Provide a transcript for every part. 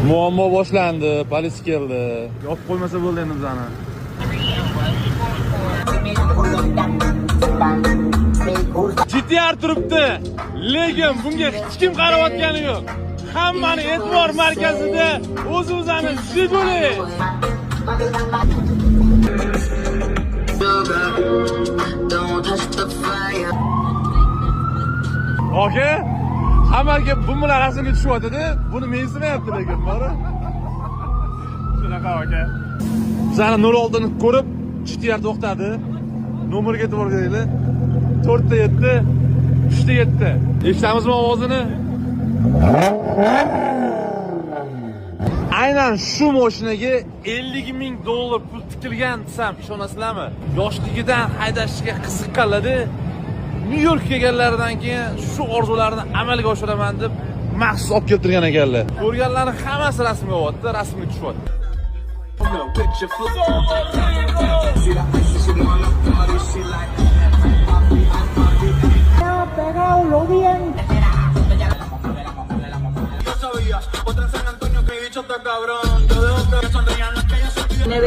Muammo boshlandi, politsiya keldi. Yopib qo'ymasa bo'ldi endi bizani. GTR turibdi, lekin bunga hech kim qarayotgani yo'q. Hammani e'tibor markazida o'zimizni Ziguli. Oke, hammaga bunlar rasmga tushyapti-da, buni mensimayapti lekin, to'g'ri? Shunaqa aka. Bizani 06 ni ko'rib, GTR to'xtadi. Nomerga e'tibor beringlar. 4-7, 3-7. Eshitamizmi ovozini? Aynan shu mashinaga $50,000 pul tikilgan desam ishonasizlarmi? Yoshligidan haydashga qiziqqanlar-da, Nyu-York kelganlaridan keyin shu orzularini amalga oshiraman deb maxsus olib keltirgan ekanlar. Ko'rganlarning hammasi rasmga olyapti, rasmga tushyapti.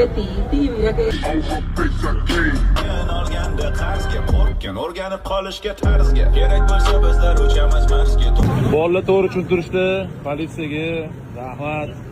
De ti, mira que o'rganib qolishga tarzga kerak bo'lsa bizlar o'chamiz Marsga. Bolalar to'g'ri tushuntirishdi, politsiyaga rahmat.